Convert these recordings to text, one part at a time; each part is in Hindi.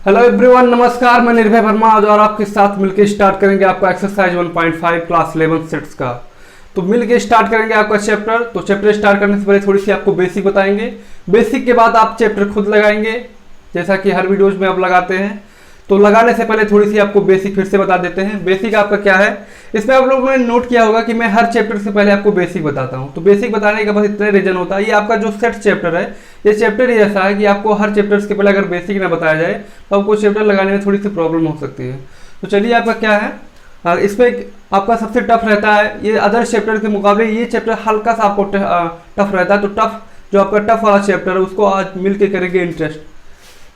हेलो एवरीवन, नमस्कार। मैं निर्भय वर्मा और आपके साथ मिलकर स्टार्ट करेंगे आपका एक्सरसाइज 1.5 क्लास 11 सेट्स का। तो मिलके स्टार्ट करेंगे आपका चैप्टर। तो चैप्टर स्टार्ट करने से पहले थोड़ी सी आपको बेसिक बताएंगे। बेसिक के बाद आप चैप्टर खुद लगाएंगे, जैसा कि हर वीडियोज में आप लगाते हैं। तो लगाने से पहले थोड़ी सी आपको बेसिक फिर से बता देते हैं। बेसिक आपका क्या है, इसमें आप लोगों ने नोट किया होगा कि मैं हर चैप्टर से पहले आपको बेसिक बताता हूं। तो बेसिक बताने का बस इतना रीजन होता है, ये आपका जो सेट चैप्टर है, ये चैप्टर ही ऐसा है कि आपको हर चैप्टर के पहले अगर बेसिक ना बताया जाए तो आपको चैप्टर लगाने में थोड़ी सी प्रॉब्लम हो सकती है। तो चलिए, आपका क्या है, इसमें आपका सबसे टफ रहता है ये अदर चैप्टर के मुकाबले। ये चैप्टर हल्का सा आपको टफ रहता है। तो टफ जो आपका टफ वाला चैप्टर है उसको आज मिल के करेंगे इंटरेस्ट।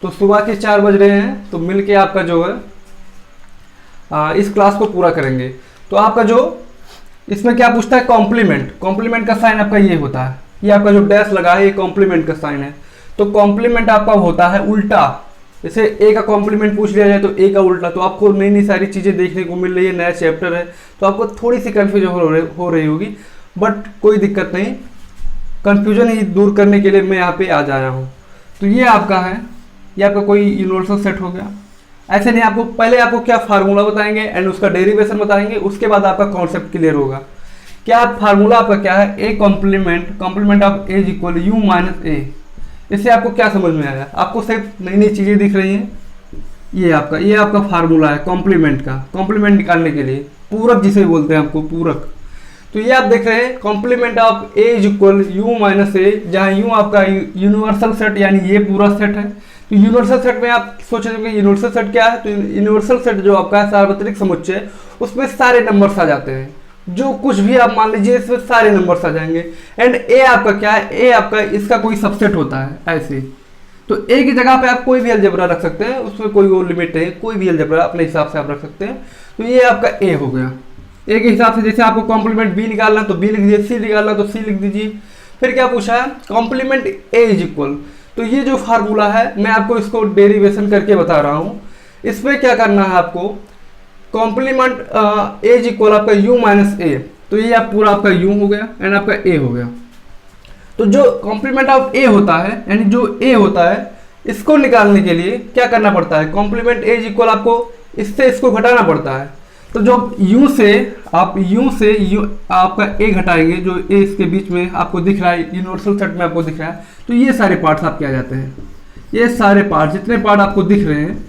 तो सुबह के 4 बज रहे हैं, तो मिल के आपका जो है इस क्लास को पूरा करेंगे। तो आपका जो इसमें क्या पूछता है, कॉम्प्लीमेंट। कॉम्प्लीमेंट का साइन आपका ये होता है, ये आपका जो डैश लगा है ये कॉम्प्लीमेंट का साइन है। तो कॉम्प्लीमेंट आपका होता है उल्टा। जैसे ए का कॉम्प्लीमेंट पूछ लिया जाए तो ए का उल्टा। तो आपको नई नई सारी चीज़ें देखने को मिल रही है, नया चैप्टर है, तो आपको थोड़ी सी कन्फ्यूजन हो रही होगी, बट कोई दिक्कत नहीं। कन्फ्यूजन ही दूर करने के लिए मैं यहाँ पे आज आया हूँ। तो ये आपका है, ये आपका कोई यूनिवर्सल सेट हो गया। ऐसे नहीं, आपको पहले आपको क्या फार्मूला बताएंगे एंड उसका डेरिवेशन बताएंगे, उसके बाद आपका कॉन्सेप्ट क्लियर होगा। क्या फार्मूला आपका क्या है, A complement of A is equal U minus A. इससे आपको क्या समझ में आया, आपको सिर्फ नई नई चीज़ें दिख रही हैं। ये आपका फार्मूला है कॉम्प्लीमेंट का, कॉम्प्लीमेंट निकालने के लिए, पूरक जिसे बोलते हैं आपको, पूरक। तो ये आप देख रहे हैं complement of A is equal U minus A, जहाँ यू आपका यूनिवर्सल सेट यानी ये पूरा सेट है। तो यूनिवर्सल सेट में आप सोच रहे हो कि यूनिवर्सल सेट क्या है, तो यूनिवर्सल सेट जो आपका है सार्वत्रिक समुच्चय, उसमें सारे नंबर्स आ जाते हैं। जो कुछ भी आप मान लीजिए इसमें सारे नंबर्स आ जाएंगे। एंड ए आपका क्या है, ए आपका इसका कोई सबसेट होता है ऐसे। तो ए की जगह पे आप कोई भी अलजेब्रा रख सकते हैं, उसमें कोई वो लिमिट नहीं, कोई भी अलजेब्रा अपने हिसाब से आप रख सकते हैं। तो ये आपका ए हो गया। ए के हिसाब से जैसे आपको कॉम्प्लीमेंट बी निकालना तो बी लिख दीजिए, सी निकालना तो सी लिख दीजिए। फिर क्या पूछा है, कॉम्प्लीमेंट ए इज इक्वल। तो ये जो फार्मूला है मैं आपको इसको डेरिवेशन करके बता रहा हूँ। इसमें क्या करना है आपको, कॉम्प्लीमेंट ए इज इक्वल आपका यू माइनस ए। तो ये आप पूरा आपका यू हो गया एंड आपका ए हो गया। तो जो कॉम्प्लीमेंट ऑफ ए होता है यानी जो ए होता है, इसको निकालने के लिए क्या करना पड़ता है, कॉम्प्लीमेंट ए इज इक्वल आपको इससे इसको घटाना पड़ता है। तो जो यू से आपका ए घटाएंगे, जो ए इसके बीच में आपको दिख रहा है, यूनिवर्सल सेट में आपको दिख रहा है, तो ये सारे पार्ट्स आपके आ जाते हैं। ये सारे पार्ट, जितने पार्ट आपको दिख रहे हैं,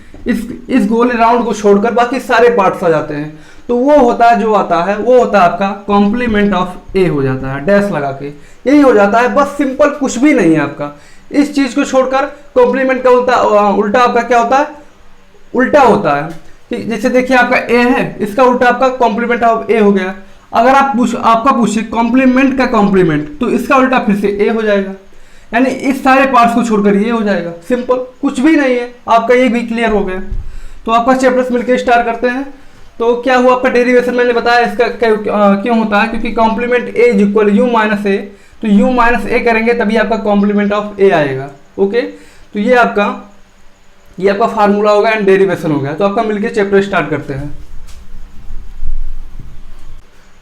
इस गोले राउंड को छोड़कर बाकी सारे पार्ट्स आ जाते हैं। तो वो होता है, जो आता है वो होता है आपका कॉम्प्लीमेंट ऑफ ए हो जाता है, डैश लगा के यही हो जाता है। बस सिंपल, कुछ भी नहीं है आपका। इस चीज को छोड़कर कॉम्प्लीमेंट का उल्टा आपका क्या होता है, उल्टा होता है। जैसे देखिए आपका ए है, इसका उल्टा आपका कॉम्प्लीमेंट ऑफ ए हो गया। अगर आपका पूछे कॉम्प्लीमेंट का कॉम्प्लीमेंट, तो इसका उल्टा फिर से ए हो जाएगा, यानी इस सारे पार्ट्स को छोड़कर ये हो जाएगा। सिंपल, कुछ भी नहीं है आपका, ये भी क्लियर हो गया। तो आपका चैप्टर्स मिलकर स्टार्ट करते हैं। तो क्या हुआ आपका डेरिवेशन, मैंने बताया इसका क्यों होता है, क्योंकि complement A is equal U minus A. तो यू माइनस ए करेंगे तभी आपका कॉम्प्लीमेंट ऑफ ए आएगा। ओके, तो ये आपका फार्मूला होगा एंड डेरिवेशन हो गया। तो आपका मिलके चैप्टर स्टार्ट करते हैं।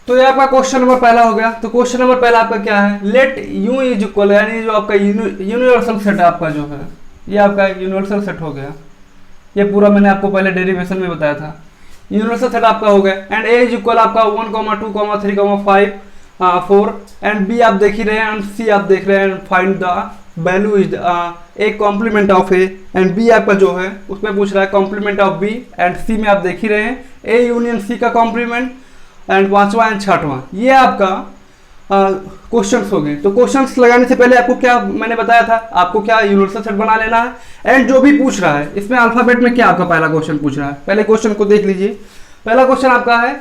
तो ये आपका क्वेश्चन नंबर पहला हो गया। तो क्वेश्चन नंबर पहला आपका क्या है, लेट यू इज इक्वल, यानी जो आपका यूनिवर्सल सेट आपका जो है, ये आपका यूनिवर्सल सेट हो गया। ये पूरा मैंने आपको पहले डेरिवेशन में बताया था। यूनिवर्सल सेट आपका हो गया एंड ए इज इक्वल आपका 1, 2, 3, 5, 4 एंड बी आप देख ही रहे हैं एंड सी आप देख रहे हैं। Find the value is A complement of A and B आपका जो है उसमें पूछ रहा है complement of B and C में आप देख ही रहे हैं ए यूनियन सी का कॉम्प्लीमेंट एंड 5वां एंड 6वां। ये आपका क्वेश्चंस हो गए। तो क्वेश्चंस लगाने से पहले आपको क्या मैंने बताया था, आपको क्या यूनिवर्सल सेट बना लेना है। एंड जो भी पूछ रहा है इसमें अल्फाबेट में क्या आपका पहला क्वेश्चन पूछ रहा है, पहले क्वेश्चन को देख लीजिए। पहला क्वेश्चन आपका है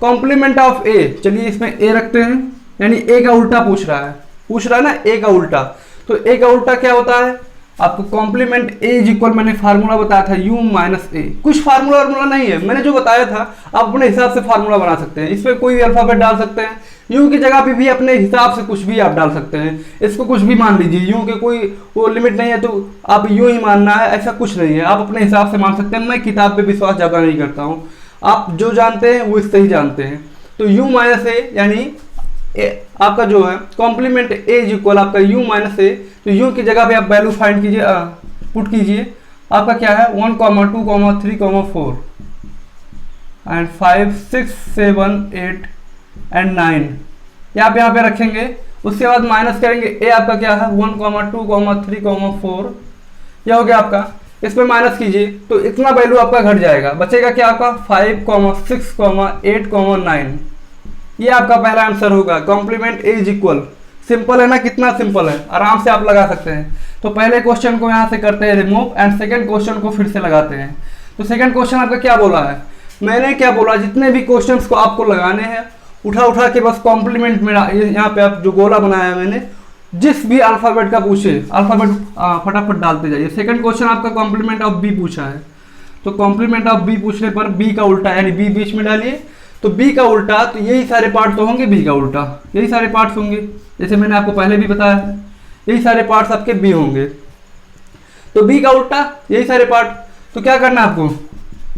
कॉम्प्लीमेंट ऑफ ए। चलिए इसमें ए रखते हैं, यानी ए का उल्टा पूछ रहा है ना, ए का उल्टा। तो ए का उल्टा क्या होता है आपको, कॉम्प्लीमेंट ए इज इक्वल, मैंने फार्मूला बताया था यू माइनस ए। कुछ फार्मूला नहीं है, मैंने जो बताया था आप अपने हिसाब से फार्मूला बना सकते हैं। इसमें कोई भी अल्फाबेट डाल सकते हैं, यू की जगह पे भी अपने हिसाब से कुछ भी आप डाल सकते हैं। इसको कुछ भी मान लीजिए, यू के कोई वो लिमिट नहीं है तो आप यू ही मानना है, ऐसा कुछ नहीं है। आप अपने हिसाब से मान सकते हैं। मैं किताब पे विश्वास ज़्यादा नहीं करता हूँ, आप जो जानते हैं वो इससे ही जानते हैं। तो यू माइनस ए यानी आपका जो है कॉम्प्लीमेंट ए इज इक्वल आपका यू माइनस ए। तो यू की जगह पे आप वैल्यू फाइंड कीजिए, पुट कीजिए। आपका क्या है 1, 2, 3, 4 एंड 5, 6, 7, 8 एंड 9 यहाँ पे रखेंगे। उसके बाद माइनस करेंगे, ए आपका क्या है 1, 2, 3, 4 यह हो गया आपका। इस पर माइनस कीजिए तो इतना वैल्यू आपका घट जाएगा, बचेगा क्या आपका 5, 6, 8, 9। ये आपका पहला आंसर होगा। Complement A is equal, simple है ना, कितना सिंपल है, आराम से आप लगा सकते हैं। तो पहले क्वेश्चन को यहाँ से करते हैं रिमूव एंड सेकंड क्वेश्चन को फिर से लगाते हैं। तो सेकंड क्वेश्चन आपका क्या बोला है, मैंने क्या बोला, जितने भी क्वेश्चंस को आपको लगाने हैं उठा के बस कॉम्प्लीमेंट में यहाँ पे आप जो गोला बनाया है मैंने, जिस भी अल्फाबेट का पूछे अल्फाबेट फटाफट डालते जाइए। सेकंड क्वेश्चन आपका कॉम्प्लीमेंट ऑफ बी पूछा है, तो कॉम्प्लीमेंट ऑफ बी पूछने पर बी का उल्टा यानी बी बीच में डालिए, तो बी का उल्टा, तो यही सारे पार्ट तो होंगे बी का उल्टा, यही सारे पार्ट्स होंगे, जैसे मैंने आपको पहले भी बताया है, यही सारे पार्ट्स आपके बी होंगे। तो बी का उल्टा यही सारे पार्ट, तो क्या करना है आपको,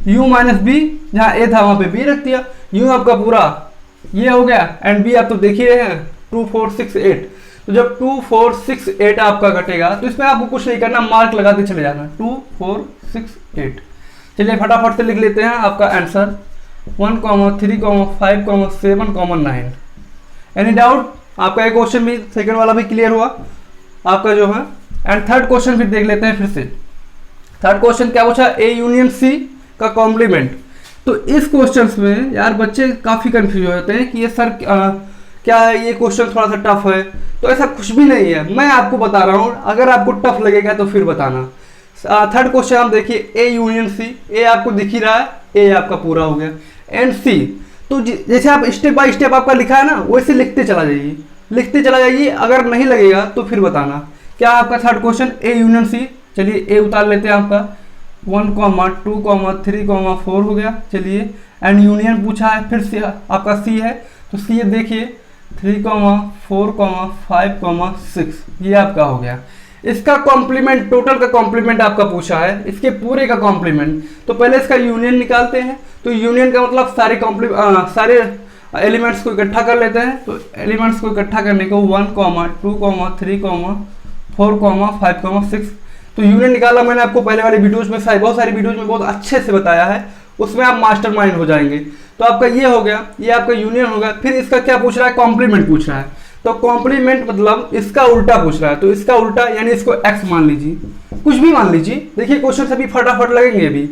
u माइनस बी, जहाँ ए था वहाँ पे बी रख दिया, u आपका पूरा ये हो गया एंड बी आप तो देख ही रहे हैं 2, 4, 6, 8। तो जब 2, 4, 6, 8 आपका घटेगा तो इसमें आपको कुछ नहीं करना, मार्क लगाते चले जाना 2, 4, 6, 8। चलिए फटाफट से लिख लेते हैं आपका आंसर 1, 3, 5, 7, 9। Any doubt? आपका एक क्वेश्चन भी सेकंड वाला भी क्लियर हुआ आपका जो है। एंड थर्ड क्वेश्चन फिर देख लेते हैं फिर से। थर्ड क्वेश्चन क्या पूछा, ए यूनियन सी का कॉम्प्लीमेंट। तो इस क्वेश्चन में यार बच्चे काफ़ी कंफ्यूज हो जाते हैं कि ये सर क्या है, ये क्वेश्चन थोड़ा सा टफ है। तो ऐसा कुछ भी नहीं है, मैं आपको बता रहा हूँ, अगर आपको टफ लगेगा तो फिर बताना। थर्ड क्वेश्चन आप देखिए, ए यूनियन सी, ए आपको दिख ही रहा है, ए आपका पूरा हो गया, एंड सी। तो जैसे आप स्टेप बाय स्टेप आपका लिखा है ना, वैसे लिखते चला जाइए, लिखते चला जाइए, अगर नहीं लगेगा तो फिर बताना। क्या आपका third question A union C, चलिए ए उतार लेते हैं आपका 1, 2, 3, 4 हो गया। चलिए एंड यूनियन पूछा है, फिर से आपका सी है, तो सी देखिए 3, 4, 5, 6 ये आपका हो गया। इसका कॉम्प्लीमेंट, टोटल का कॉम्प्लीमेंट आपका पूछा है, इसके पूरे का कॉम्प्लीमेंट। तो पहले इसका यूनियन निकालते हैं। तो यूनियन का मतलब सारे एलिमेंट्स को इकट्ठा कर लेते हैं। तो एलिमेंट्स को इकट्ठा करने को 1, 2, 3, 4, 5, 6। तो यूनियन निकाला मैंने आपको पहले वाली वीडियोज में, बहुत सारी वीडियोज में बहुत अच्छे से बताया है, उसमें आप मास्टरमाइंड हो जाएंगे। तो आपका ये हो गया, ये आपका यूनियन हो गया। फिर इसका क्या पूछ रहा है, कॉम्प्लीमेंट पूछ रहा है। तो कॉम्प्लीमेंट मतलब इसका उल्टा पूछ रहा है, तो इसका उल्टा यानी इसको x मान लीजिए, कुछ भी मान लीजिए। देखिए क्वेश्चन सभी फटाफट लगेंगे अभी।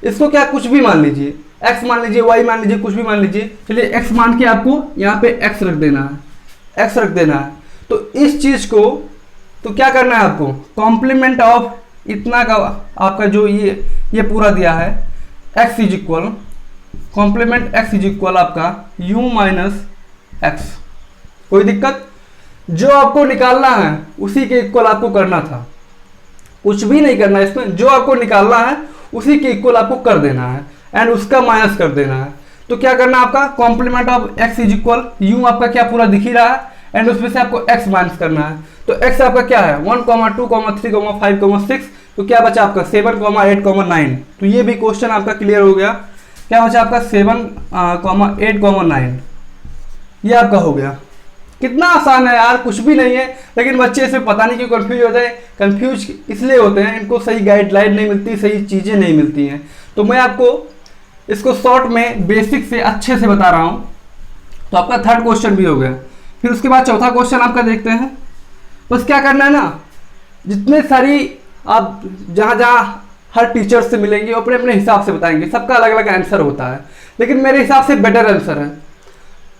इसको क्या कुछ भी मान लीजिए, x मान लीजिए, y मान लीजिए, कुछ भी मान लीजिए। चलिए x मान के आपको यहाँ पे x रख देना है, x रख देना है। तो इस चीज को तो क्या करना है आपको, कॉम्प्लीमेंट ऑफ इतना का आपका जो ये पूरा दिया है, x is equal, complement x is equal आपका u माइनस एक्स। कोई दिक्कत? जो आपको निकालना है उसी के इक्वल आपको करना था, कुछ भी नहीं करना है इसमें, जो आपको निकालना है उसी के इक्वल आपको कर देना है एंड उसका माइनस कर देना है। तो क्या करना है आपका, complement of x is equal, u आपका क्या पूरा दिख ही रहा है एंड उसमें से आपको x माइनस करना है। तो x आपका क्या है 1, 2, 3, 5, 6। तो क्या बचा आपका 7, 8, 9। तो ये भी क्वेश्चन आपका क्लियर हो गया। क्या बचा आपका 7, 8, 9, ये आपका हो गया। कितना आसान है यार, कुछ भी नहीं है। लेकिन बच्चे इसमें पता नहीं क्यों कंफ्यूज होते हैं। कंफ्यूज इसलिए होते हैं, इनको सही गाइडलाइन नहीं मिलती, सही चीज़ें नहीं मिलती हैं। तो मैं आपको इसको शॉर्ट में बेसिक से अच्छे से बता रहा हूँ। तो आपका थर्ड क्वेश्चन भी हो गया। फिर उसके बाद चौथा क्वेश्चन आपका देखते हैं। बस क्या करना है ना, जितने सारी आप जहाँ हर टीचर से मिलेंगे अपने अपने हिसाब से बताएंगे, सबका अलग अलग आंसर होता है, लेकिन मेरे हिसाब से बेटर आंसर है।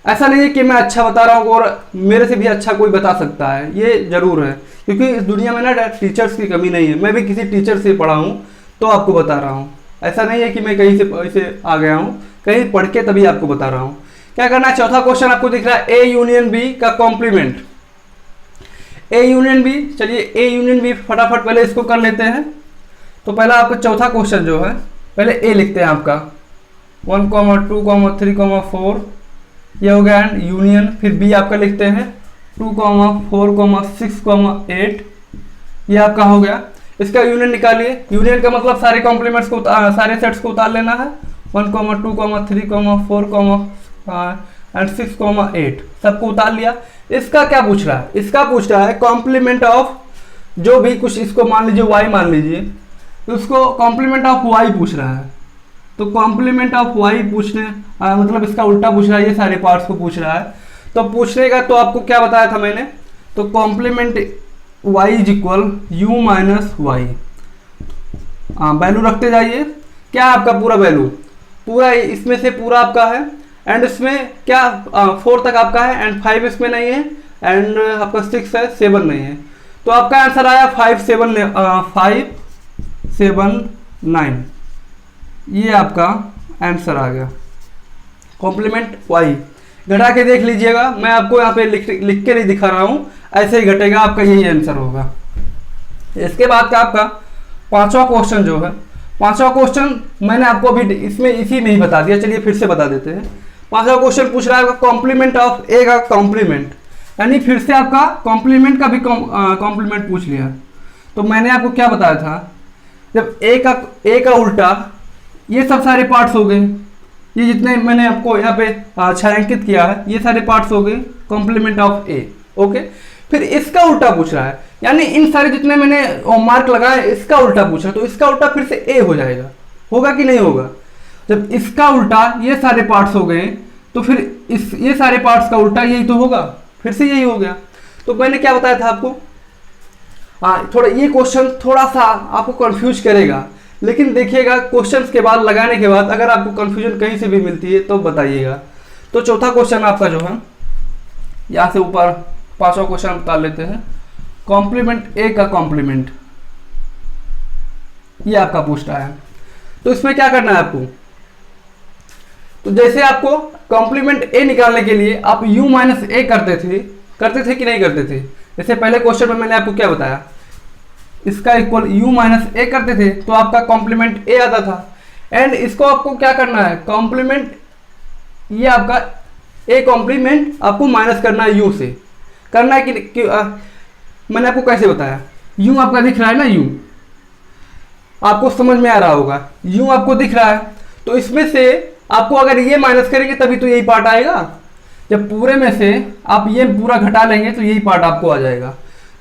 ऐसा नहीं है कि मैं अच्छा बता रहा हूँ और मेरे से भी अच्छा कोई बता सकता है, ये जरूर है, क्योंकि इस दुनिया में ना टीचर्स की कमी नहीं है। मैं भी किसी टीचर से पढ़ा हूँ तो आपको बता रहा हूँ। ऐसा नहीं है कि मैं कहीं से आ गया हूँ, कहीं पढ़ के तभी आपको बता रहा हूँ। क्या करना है, चौथा क्वेश्चन आपको दिख रहा है ए यूनियन बी का कॉम्प्लीमेंट, ए यूनियन बी। चलिए ए यूनियन बी फटाफट पहले इसको कर लेते हैं। तो पहला आपका चौथा क्वेश्चन जो है, पहले ए लिखते हैं आपका 1, 2, 3, 4 ये हो गया एंड यूनियन। फिर बी आपका लिखते हैं 2, 4, 6, 8 ये आपका हो गया। इसका यूनियन निकालिए। यूनियन का मतलब सारे कॉम्प्लीमेंट्स को सारे सेट्स को उतार लेना है। 1, 2, 3, 4 एंड 6, 8 सबको उतार लिया। इसका क्या पूछ रहा है, इसका पूछ रहा है कॉम्प्लीमेंट ऑफ जो भी कुछ, इसको मान लीजिए y मान लीजिए, तो उसको कॉम्प्लीमेंट ऑफ वाई पूछ रहा है। तो कॉम्प्लीमेंट ऑफ वाई पूछने मतलब इसका उल्टा पूछ रहा है, ये सारे पार्ट्स को पूछ रहा है। तो पूछने का तो आपको क्या बताया था मैंने, तो complement Y is equal U minus Y, value रखते जाइए। क्या है आपका पूरा वैल्यू, पूरा इसमें से पूरा आपका है, एंड इसमें क्या 4 तक आपका है, एंड 5 इसमें नहीं है, एंड आपका 6 है, 7 नहीं है। तो आपका आंसर आया 579, ये आपका आंसर आ गया कॉम्प्लीमेंट वाई। घटा के देख लीजिएगा, मैं आपको यहाँ पे लिख के नहीं दिखा रहा हूँ, ऐसे ही घटेगा, आपका यही आंसर होगा। इसके बाद का आपका पांचवा क्वेश्चन जो है, पांचवा क्वेश्चन मैंने आपको अभी इसमें इसी में ही बता दिया, चलिए फिर से बता देते हैं। पांचवा क्वेश्चन पूछ रहा है कॉम्प्लीमेंट ऑफ ए का कॉम्प्लीमेंट, यानी फिर से आपका कॉम्प्लीमेंट का भी कॉम्प्लीमेंट पूछ लिया। तो मैंने आपको क्या बताया था, जब ए का उल्टा, ये सब सारे पार्ट्स हो गए, ये जितने मैंने आपको यहाँ पे छायांकित किया है, ये सारे पार्ट्स हो गए कॉम्प्लीमेंट ऑफ ए। ओके, फिर इसका उल्टा पूछ रहा है, यानी इन सारे जितने मैंने मार्क लगाए इसका उल्टा पूछ रहा है, तो इसका उल्टा फिर से ए हो जाएगा, होगा कि नहीं होगा। जब इसका उल्टा ये सारे पार्ट्स हो गए, तो फिर ये सारे पार्ट्स का उल्टा यही तो होगा, फिर से यही हो गया। तो मैंने क्या बताया था आपको, थोड़ा ये क्वेश्चन थोड़ा सा आपको कंफ्यूज करेगा, लेकिन देखिएगा क्वेश्चंस के बाद लगाने के बाद अगर आपको कंफ्यूजन कहीं से भी मिलती है तो बताइएगा। तो चौथा क्वेश्चन आपका जो है, यहाँ से ऊपर पांचवा क्वेश्चन बता लेते हैं, कॉम्प्लीमेंट ए का कॉम्प्लीमेंट, ये आपका पूछ रहा है। तो इसमें क्या करना है आपको, तो जैसे आपको कॉम्प्लीमेंट ए निकालने के लिए आप u माइनस ए करते थे कि नहीं करते थे। जैसे पहले क्वेश्चन में मैंने आपको क्या बताया, इसका इक्वल u माइनस ए करते थे तो आपका कॉम्प्लीमेंट ए आता था, एंड इसको आपको क्या करना है, कॉम्प्लीमेंट, ये आपका ए कॉम्प्लीमेंट आपको माइनस करना है u से, करना है कि मैंने आपको कैसे बताया, u आपका दिख रहा है ना, u आपको समझ में आ रहा होगा, u आपको दिख रहा है, तो इसमें से आपको अगर ये माइनस करेंगे तभी तो यही पार्ट आएगा। जब पूरे में से आप ये पूरा घटा लेंगे तो यही पार्ट आपको आ जाएगा।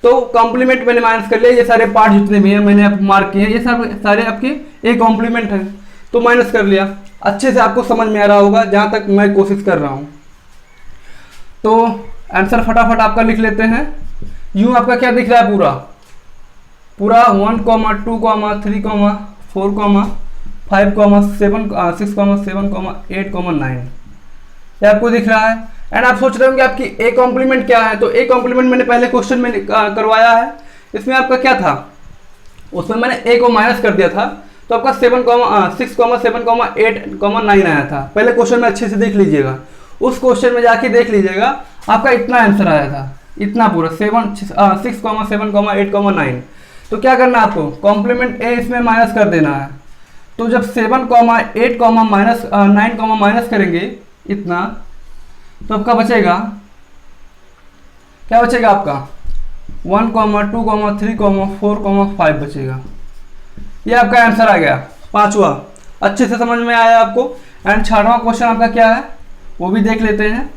तो कॉम्प्लीमेंट मैंने माइनस कर लिया, ये सारे पार्ट जितने भी हैं मैंने आप मार्क किए हैं, ये सब सारे आपके ए कॉम्प्लीमेंट हैं, तो माइनस कर लिया। अच्छे से आपको समझ में आ रहा होगा जहाँ तक मैं कोशिश कर रहा हूँ। तो आंसर फटाफट आपका लिख लेते हैं। यूँ आपका क्या दिख रहा है, पूरा 1, 2, 3, 4, 5, 7, 6, 7, 8, 9, ये आपको दिख रहा है। एंड आप सोच रहे होंगे आपकी ए कॉम्प्लीमेंट क्या है, तो ए कॉम्प्लीमेंट मैंने पहले क्वेश्चन में करवाया है। इसमें आपका क्या था, उसमें मैंने ए को माइनस कर दिया था, तो आपका 7, 6, 7, 8, 9 आया था। पहले क्वेश्चन में अच्छे से देख लीजिएगा, उस क्वेश्चन में जाके देख लीजिएगा, आपका इतना आंसर आया था, इतना पूरा 7, 6, 7, 8, 9। तो क्या करना है आपको, कॉम्प्लीमेंट ए इसमें माइनस कर देना है। तो जब 7, 8, माइनस 9, माइनस करेंगे इतना, तो आपका बचेगा, क्या बचेगा आपका 1, 2, 3, 4, 5 बचेगा। ये आपका आंसर आ गया पांचवा। अच्छे से समझ में आया आपको। एंड छठवां क्वेश्चन आपका क्या है वो भी देख लेते हैं।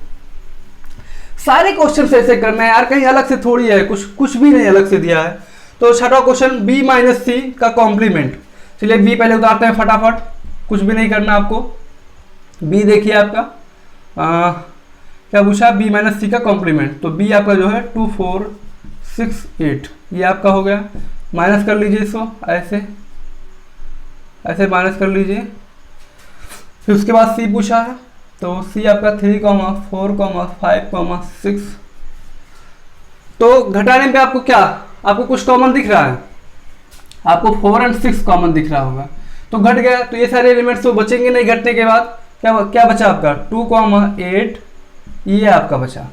सारे क्वेश्चन ऐसे करना है यार, कहीं अलग से थोड़ी है, कुछ भी नहीं अलग से दिया है। तो छठा क्वेश्चन b माइनस सी का कॉम्प्लीमेंट। चलिए b पहले उतारते हैं फटाफट, कुछ भी नहीं करना आपको। b देखिए आपका क्या पूछा, b माइनस सी का कॉम्प्लीमेंट। तो b आपका जो है 2, 4, 6, 8 ये आपका हो गया। माइनस कर लीजिए इसको, ऐसे माइनस कर लीजिए। फिर उसके बाद c पूछा है, तो c आपका 3, 4, 5, 6। तो घटाने पे आपको क्या, आपको कुछ कॉमन दिख रहा है, आपको 4 और 6 कॉमन दिख रहा होगा, तो घट गया। तो ये सारे एलिमेंट्स तो बचेंगे नहीं। घटने के बाद क्या बचा आपका 2, 8 ये आपका बचा।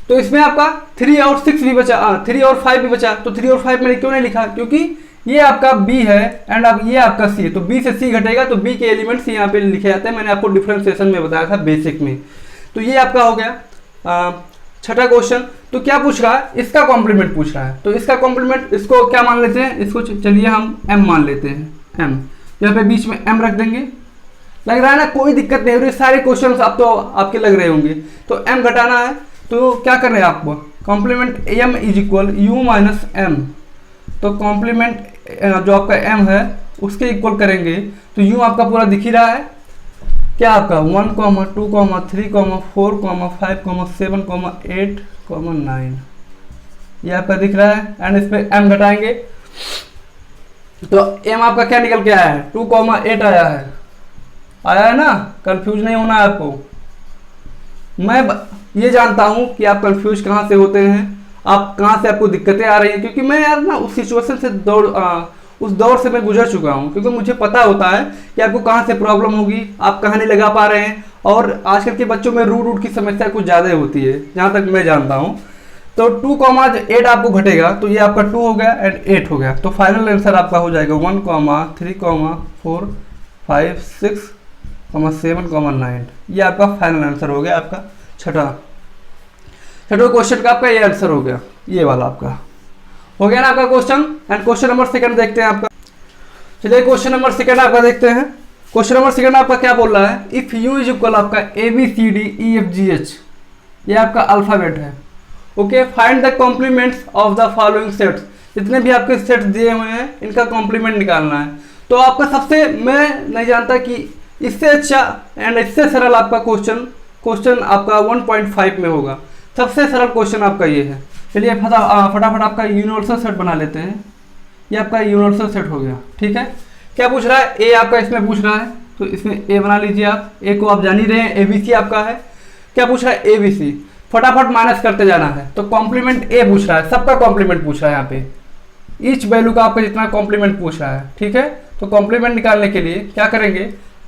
तो इसमें आपका 3 और 6 भी बचा, 3 और 5 भी बचा। तो 3 और 5 मैंने क्यों नहीं लिखा, क्योंकि ये आपका b है एंड अब ये आपका c है, तो b से c घटेगा तो b के एलिमेंट्स यहाँ पे लिखे जाते हैं। मैंने आपको डिफरेंशिएशन में बताया था बेसिक में। तो ये आपका हो गया छठा क्वेश्चन। तो क्या पूछ रहा है, इसका कॉम्प्लीमेंट पूछ रहा है। तो इसका कॉम्प्लीमेंट, इसको क्या मान लेते हैं, इसको चलिए हम m मान लेते हैं। m यहाँ पे बीच में m रख देंगे। लग रहा है ना, कोई दिक्कत नहीं हो रही, सारे क्वेश्चन आप तो आपके लग रहे होंगे। तो m घटाना है, तो क्या कर रहे हैं आपको, complement m is equal u minus m। तो कॉम्प्लीमेंट जो आपका m है उसके इक्वल करेंगे तो u आपका पूरा दिख ही रहा है क्या आपका 1, 2, 3, 4, 5, 7, 8, 9 ये आपका दिख रहा है। एंड इस पे m घटाएंगे तो m आपका क्या निकल के आया है 2, 8 आया है ना। कंफ्यूज नहीं होना है आपको। मैं ये जानता हूँ कि आप कंफ्यूज कहाँ से होते हैं, आप कहाँ से आपको दिक्कतें आ रही हैं, क्योंकि मैं यार ना उस सिचुएशन से उस दौर से मैं गुजर चुका हूँ। क्योंकि मुझे पता होता है कि आपको कहाँ से प्रॉब्लम होगी, आप कहाँ नहीं लगा पा रहे हैं। और आजकल के बच्चों में रूट की समस्या कुछ ज़्यादा होती है जहाँ तक मैं जानता हूँ। तो 2, 8 आपको घटेगा तो ये आपका 2 हो गया एंड 8 हो गया। तो फाइनल आंसर आपका हो जाएगा 1, 3, 4, 5, 6, 7, 9। ये आपका फाइनल आंसर हो गया आपका छठा क्वेश्चन का आपका ये आंसर हो गया। ये वाला आपका हो गया ना आपका question. And question number second देखते हैं आपका। चलिए क्वेश्चन नंबर सेकंड आपका देखते हैं। क्वेश्चन नंबर सेकंड आपका क्या बोल रहा है, इफ यू इज इक्वल आपका ABCDEFGH, ये आपका अल्फाबेट है। Okay, find the complements of the following sets. जितने भी आपके सेट्स दिए हुए हैं इनका कॉम्प्लीमेंट निकालना है। तो आपका सबसे, मैं नहीं जानता कि इससे अच्छा एंड इससे सरल आपका क्वेश्चन आपका 1.5 में होगा। सबसे सरल क्वेश्चन आपका ये है। चलिए फटाफट आपका यूनिवर्सल सेट बना लेते हैं। ये आपका यूनिवर्सल सेट हो गया। ठीक है, क्या पूछ रहा है, ए आपका इसमें पूछ रहा है तो इसमें ए बना लीजिए आप। ए को आप जान ही रहे हैं, ABC आपका है। क्या पूछ रहा है, ABC। फटाफट माइनस करते जाना है। तो कॉम्प्लीमेंट ए पूछ रहा है, सबका कॉम्प्लीमेंट पूछ रहा है यहाँ पे। ईच वैल्यू का आपका जितना कॉम्प्लीमेंट पूछ रहा है। ठीक है, तो कॉम्प्लीमेंट निकालने के लिए क्या करेंगे,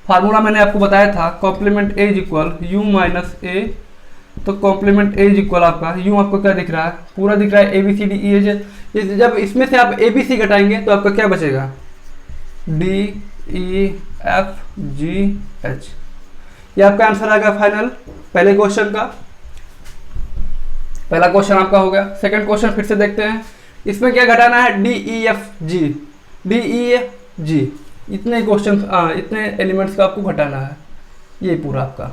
फार्मूला मैंने आपको बताया था, complement A is equal U minus A. तो कॉम्प्लीमेंट ए इज इक्वल आपका यू आपको क्या दिख रहा है, पूरा दिख रहा है ABCDE। जब इसमें से आप ABC घटाएंगे तो आपका क्या बचेगा, DEFGH। ये आपका आंसर आएगा फाइनल पहले क्वेश्चन का। पहला क्वेश्चन आपका हो गया। सेकंड क्वेश्चन फिर से देखते हैं। इसमें क्या घटाना है, DEFG। इतने क्वेश्चन इतने एलिमेंट्स का आपको घटाना है, ये पूरा आपका।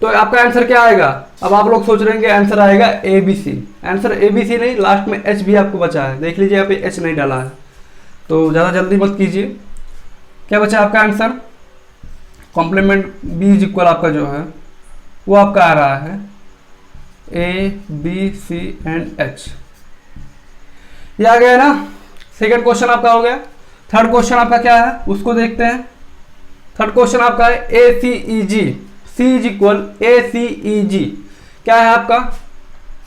तो आपका आंसर क्या आएगा, अब आप लोग सोच रहे हैं आंसर आएगा ABC। आंसर ABC नहीं, लास्ट में H भी आपको बचा है। देख लीजिए यहाँ पे H नहीं डाला है, तो ज़्यादा जल्दी मत कीजिए। क्या बचा आपका answer, complement B is equal आपका जो है वो आपका आ रहा है ABC एंड H। ये आ गया ना। सेकंड क्वेश्चन आपका हो गया। थर्ड क्वेश्चन आपका क्या है उसको देखते हैं। थर्ड क्वेश्चन आपका है ACEG। C is equal ACEG क्या है आपका,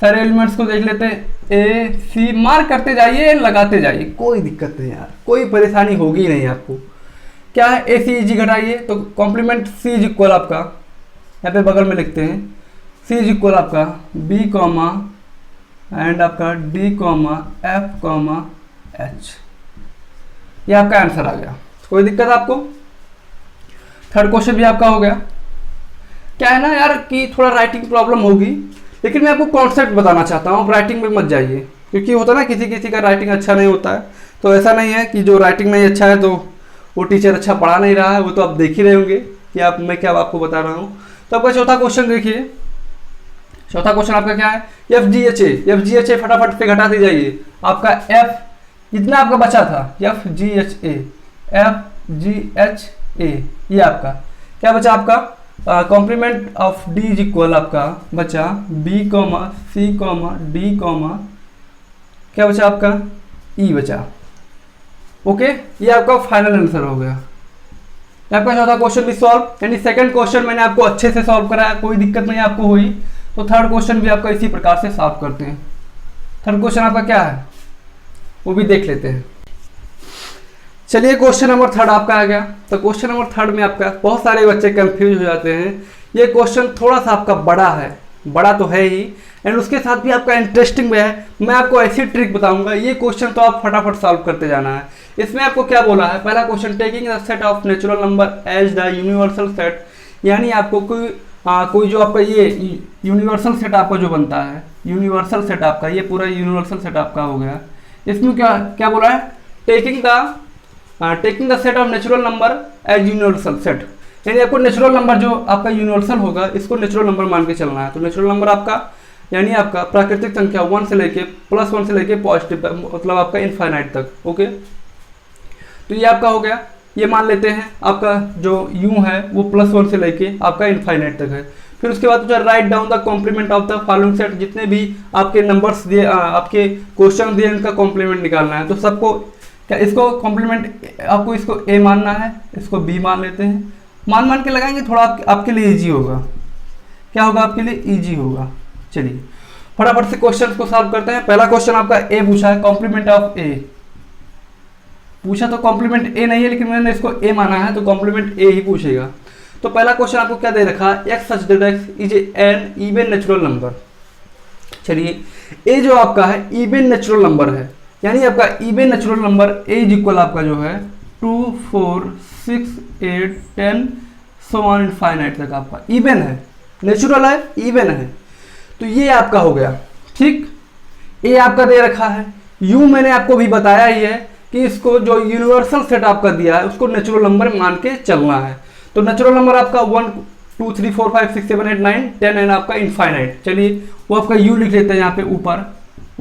सारे एलिमेंट्स को देख लेते हैं। AC मार्क करते जाइए, लगाते जाइए, कोई दिक्कत नहीं यार, कोई परेशानी होगी नहीं आपको। क्या है, ACEG घटाइए तो कॉम्प्लीमेंट C इज इक्वल आपका, यहाँ पे बगल में लिखते हैं, C इज इक्वल आपका B एंड आपका D F H। ये आपका आंसर आ गया। कोई दिक्कत आपको। थर्ड क्वेश्चन भी आपका हो गया। क्या है ना यार कि थोड़ा राइटिंग प्रॉब्लम होगी, लेकिन मैं आपको कॉन्सेप्ट बताना चाहता हूँ। राइटिंग में मत जाइए, क्योंकि होता ना किसी का राइटिंग अच्छा नहीं होता है। तो ऐसा नहीं है कि जो राइटिंग नहीं अच्छा है तो वो टीचर अच्छा पढ़ा नहीं रहा है, वो तो आप देख ही रहे होंगे कि मैं क्या आपको बता रहा हूँ। तो आपका चौथा क्वेश्चन देखिए। चौथा क्वेश्चन आपका क्या है, FGHA फटाफट से घटाते जाइए। आपका F जितना आपका बचा था, FGHA ये आपका क्या बचा, आपका complement of D is equal आपका बचा B, C, D, क्या बचा आपका E बचा। ओके, ये आपका फाइनल आंसर हो गया। आपका चौथा क्वेश्चन भी सॉल्व, यानी सेकंड क्वेश्चन मैंने आपको अच्छे से सॉल्व कराया, कोई दिक्कत नहीं आपको हुई। तो थर्ड क्वेश्चन भी आपका इसी प्रकार से सॉल्व करते हैं। थर्ड क्वेश्चन आपका क्या है वो भी देख लेते हैं। चलिए क्वेश्चन नंबर थर्ड आपका आ गया। तो क्वेश्चन नंबर थर्ड में आपका बहुत सारे बच्चे कंफ्यूज हो जाते हैं। ये क्वेश्चन थोड़ा सा आपका बड़ा है, बड़ा तो है ही, एंड उसके साथ भी आपका इंटरेस्टिंग भी है। मैं आपको ऐसी ट्रिक बताऊंगा, ये क्वेश्चन तो आप फटाफट सॉल्व करते जाना है। इसमें आपको क्या बोला है, पहला question, taking the set of natural number as the universal set, यानी आपको कोई जो आपका ये यूनिवर्सल सेट आपका जो बनता है, यूनिवर्सल सेट आपका ये पूरा यूनिवर्सल सेट आपका हो गया। इसमें क्या बोला है, taking the set of natural number as universal set, यानी आपको नेचुरल नंबर जो आपका यूनिवर्सल होगा इसको नेचुरल नंबर मान के चलना है। तो नेचुरल नंबर आपका यानी आपका प्राकृतिक संख्या 1 से लेके +1 से लेके पॉजिटिव मतलब आपका इनफाइनाइट तक। ओके, तो ये आपका हो गया। ये मान लेते हैं आपका जो u है वो +1 से लेके आपका इनफाइनाइट तक है। फिर उसके बाद जो write down the complement of the following set, जितने भी आपके नंबर्स दिए आपके क्वेश्चन दिए इनका कॉम्प्लीमेंट निकालना है। तो सबको क्या इसको कॉम्प्लीमेंट आपको इसको a मानना है, इसको b मान लेते हैं, मान के लगाएंगे, थोड़ा आपके लिए ईजी होगा। क्या होगा आपके लिए? ईजी होगा। चलिए फटाफट से क्वेश्चन को सॉल्व करते हैं। पहला क्वेश्चन आपका ए पूछा है, कॉम्प्लीमेंट ऑफ ए पूछा, तो कॉम्प्लीमेंट ए नहीं है लेकिन मैंने इसको ए माना है तो कॉम्प्लीमेंट ए ही पूछेगा। तो पहला क्वेश्चन आपको क्या दे रखा है, x such that X is an even natural number. चलिए ए जो आपका है इवन नेचुरल नंबर है, यानी आपका even natural number A is equal आपका जो है 2 4 6 8 10 सो ऑन इनफाइनाइट तक आपका इवन है, नेचुरल है, इवन है। तो ये आपका हो गया। ठीक, ए आपका दे रखा है, यू मैंने आपको भी बताया ही है कि इसको जो यूनिवर्सल सेट आपका दिया है उसको नेचुरल नंबर मान के चलना है। तो नेचुरल नंबर आपका 1 2 3 4 5 6 7 8 9 10 एंड आपका इनफाइनाइट। चलिए वो आपका यू लिख लेते हैं यहाँ पे ऊपर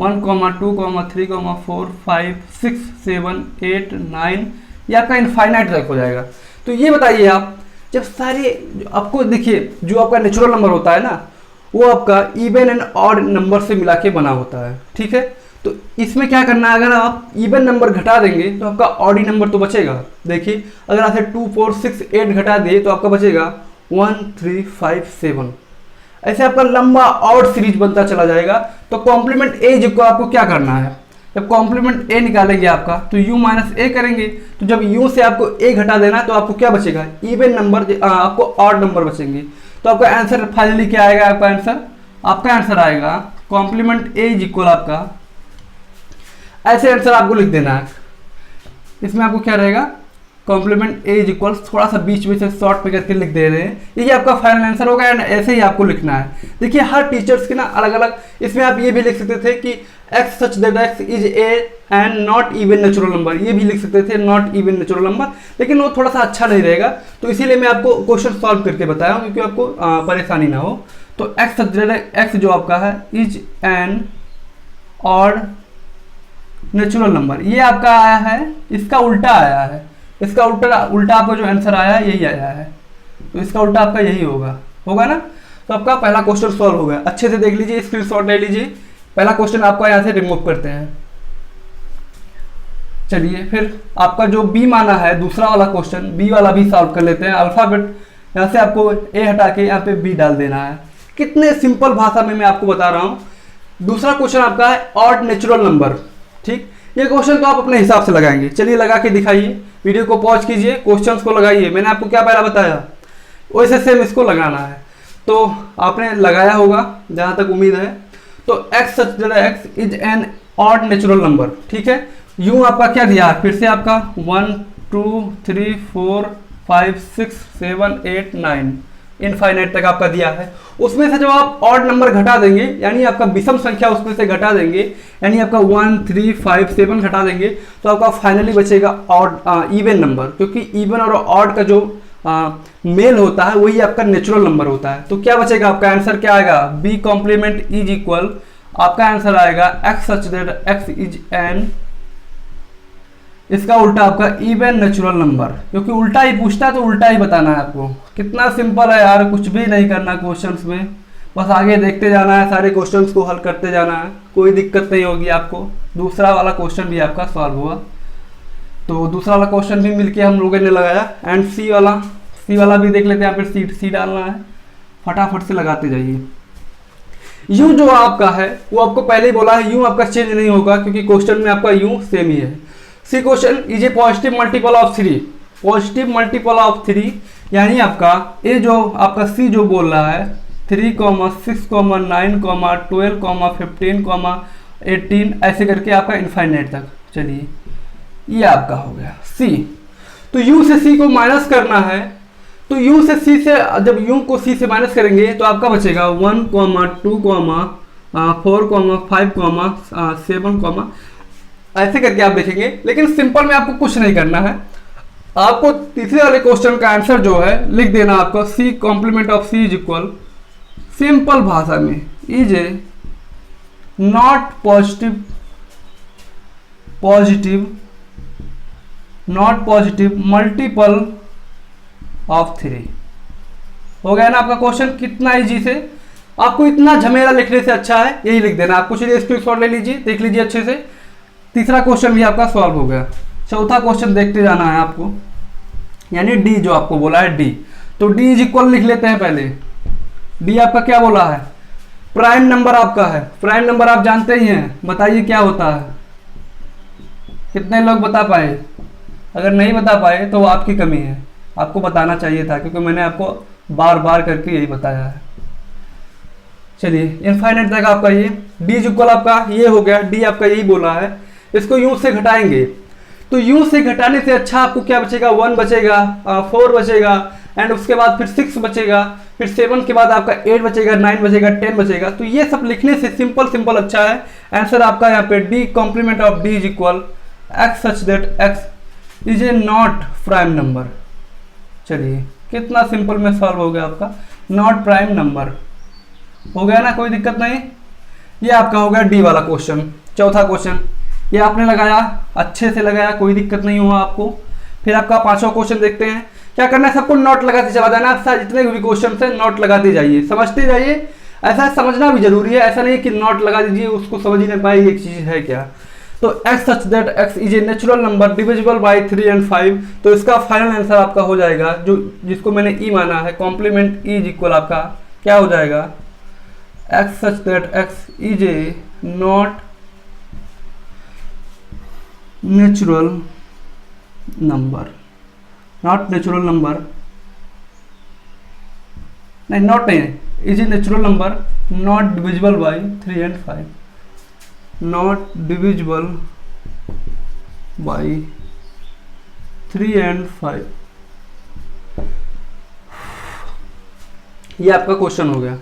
1 2 3 4 5 6 7 8 9, ये आपका इनफाइनाइट तक हो जाएगा। तो ये बताइए आप, जब सारे आपको देखिए जो आपका नेचुरल नंबर होता है ना वो आपका इवन एंड ऑड नंबर से मिला के बना होता है। ठीक है, तो इसमें क्या करना है, अगर आप इवन नंबर घटा देंगे तो आपका ऑड ही नंबर तो बचेगा। देखिए अगर आपसे 2 4 6 8 घटा दिए तो आपका बचेगा 1 3 5 7, ऐसे आपका लंबा ऑड सीरीज बनता चला जाएगा। तो कॉम्प्लीमेंट ए जिसको आपको क्या करना है, जब कॉम्प्लीमेंट ए निकालेंगे आपका तो u माइनस ए करेंगे, तो जब u से आपको a घटा देना तो आपको क्या बचेगा, इवन नंबर, आपको ऑड नंबर बचेंगे। तो आपका आंसर फाइनली क्या आएगा, आपका आंसर आएगा कॉम्प्लीमेंट ए इज इक्वल आपका, ऐसे आंसर आपको लिख देना है। इसमें आपको क्या रहेगा, कॉम्प्लीमेंट ए इज इक्वल, थोड़ा सा बीच में से शॉर्ट पे करके लिख दे रहे हैं, ये आपका फाइनल आंसर होगा एंड ऐसे ही आपको लिखना है। देखिए हर टीचर्स की ना अलग अलग, इसमें आप ये भी लिख सकते थे कि x such that X is A and not even natural number, ये भी लिख सकते थे नॉट इवन नेचुरल नंबर, लेकिन वो थोड़ा सा अच्छा नहीं रहेगा। तो इसीलिए मैं आपको क्वेश्चन सॉल्व करके बताया हूँ क्योंकि आपको परेशानी ना हो। तो एक्स सच दैट एक्स जो आपका है is an odd natural number, ये आपका आया है, इसका उल्टा आया है, इसका उल्टा आपका जो आंसर आया है यही आया है, तो इसका उल्टा आपका यही होगा ना। तो आपका पहला क्वेश्चन सॉल्व हो गया। अच्छे से देख लीजिए, स्क्रीनशॉट ले लीजिए। पहला क्वेश्चन आपका यहाँ से रिमूव करते हैं। चलिए फिर आपका जो बी माना है दूसरा वाला क्वेश्चन, बी वाला भी सॉल्व कर लेते हैं। अल्फाबेट यहाँ से आपको ए हटा के यहाँ पे बी डाल देना है। कितने सिंपल भाषा में मैं आपको बता रहा हूँ। दूसरा क्वेश्चन आपका है ऑड नेचुरल नंबर। ठीक, ये क्वेश्चन तो आप अपने हिसाब से लगाएंगे। चलिए लगा के दिखाइए, वीडियो को पॉज कीजिए, क्वेश्चंस को लगाइए। मैंने आपको क्या पहला बताया वैसे सेम इसको लगाना है, तो आपने लगाया होगा जहां तक उम्मीद है। तो x such that x is an odd natural number. ठीक है, u आपका क्या दिया है, फिर से आपका 1 2 3 4 5 6 7 8 9 इनफाइनाइट तक आपका दिया है। उसमें से जब आप ऑड नंबर घटा देंगे, यानी आपका विषम संख्या उसमें से घटा देंगे, यानी आपका 1 3 5 7 घटा देंगे, तो आपका फाइनली बचेगा ऑड इवन नंबर, क्योंकि इवन और ऑड का जो मेल होता है वही आपका नेचुरल नंबर होता है। तो क्या बचेगा, आपका आंसर क्या आएगा, बी कॉम्प्लीमेंट इज इक्वल, आपका आंसर आएगा x such that X is an, इसका उल्टा आपका इवन नेचुरल नंबर, क्योंकि उल्टा ही पूछता है तो उल्टा ही बताना है आपको। कितना सिंपल है यार, कुछ भी नहीं करना क्वेश्चंस में, बस आगे देखते जाना है, सारे क्वेश्चंस को हल करते जाना है, कोई दिक्कत नहीं होगी आपको। दूसरा वाला क्वेश्चन भी आपका सॉल्व हुआ। तो दूसरा वाला क्वेश्चन भी मिलके हम लोगों ने लगाया। एंड सी वाला भी देख लेते हैं, यहाँ पर सी डालना है, फटाफट से लगाते जाइए। यू जो आपका है वो आपको पहले ही बोला है, यू आपका चेंज नहीं होगा क्योंकि क्वेश्चन में आपका यू सेम ही है। See question is a positive multiple of 3, positive multiple of 3, यानी आपका ए जो आपका सी जो बोल रहा है 3, 6, 9, 12, 15, 18 ऐसे करके आपका इनफाइनाइट तक। चलिए ये आपका हो गया सी। तो यू से सी को माइनस करना है, तो यू से सी से जब यू को सी से माइनस करेंगे तो आपका बचेगा 1, 2, 4, 5, 7, ऐसे करके आप देखेंगे। लेकिन सिंपल में आपको कुछ नहीं करना है, आपको तीसरे वाले क्वेश्चन का आंसर जो है लिख देना आपको, C complement of C is equal, simple भाषा में is A not positive not positive multiple of 3। हो गया ना आपका क्वेश्चन, कितना इजी से। आपको इतना झमेला लिखने से अच्छा है यही लिख देना आपको। चलिए स्क्रीनशॉट ले लीजिए, देख लीजिए अच्छे से। तीसरा क्वेश्चन भी आपका सॉल्व हो गया। चौथा क्वेश्चन देखते जाना है आपको, यानी डी जो आपको बोला है डी। तो डी इज इक्वल लिख लेते हैं पहले। डी आपका क्या बोला है, प्राइम नंबर आपका है। प्राइम नंबर आप जानते ही हैं, बताइए क्या होता है। कितने लोग बता पाए? अगर नहीं बता पाए तो वो आपकी कमी है, आपको बताना चाहिए था, क्योंकि मैंने आपको बार बार करके यही बताया है। चलिए इनफाइनाइट तक आपका ये डी इज इक्वल आपका ये हो गया। डी आपका यही बोला है। इसको यू से घटाएंगे तो यू से घटाने से अच्छा आपको क्या बचेगा, 1 बचेगा, 4 बचेगा, एंड उसके बाद फिर 6 बचेगा, फिर 7 के बाद आपका 8 बचेगा, 9 बचेगा, 10 बचेगा। तो ये सब लिखने से सिंपल सिंपल अच्छा है। आंसर आपका यहाँ पे D complement of D is equal X such that X is A not prime number. चलिए कितना सिंपल में सॉल्व हो गया आपका, नॉट प्राइम नंबर। हो गया ना, कोई दिक्कत नहीं। ये आपका हो गया डी वाला क्वेश्चन, चौथा क्वेश्चन। ये आपने लगाया, अच्छे से लगाया, कोई दिक्कत नहीं हुआ आपको। फिर आपका पांचवा क्वेश्चन देखते हैं। क्या करना है, सबको नोट लगाते चला जाना। आपसे जितने भी क्वेश्चन है नोट लगाते जाइए, समझते जाइए। ऐसा समझना भी जरूरी है, ऐसा नहीं कि नोट लगा दीजिए उसको समझ ही नहीं पाए ये चीज़ है क्या। तो x such that x is a natural number divisible by 3 and 5। तो इसका फाइनल आंसर आपका हो जाएगा, जो जिसको मैंने ई माना है, कॉम्प्लीमेंट ई इज इक्वल आपका क्या हो जाएगा, x such that x is a not natural number. Not natural number नहीं, नॉट नहीं, is a natural number not divisible by 3 and 5। Not divisible by 3 and 5। ये आपका क्वेश्चन हो गया।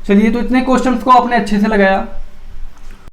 चलिए तो इतने क्वेश्चंस को आपने अच्छे से लगाया।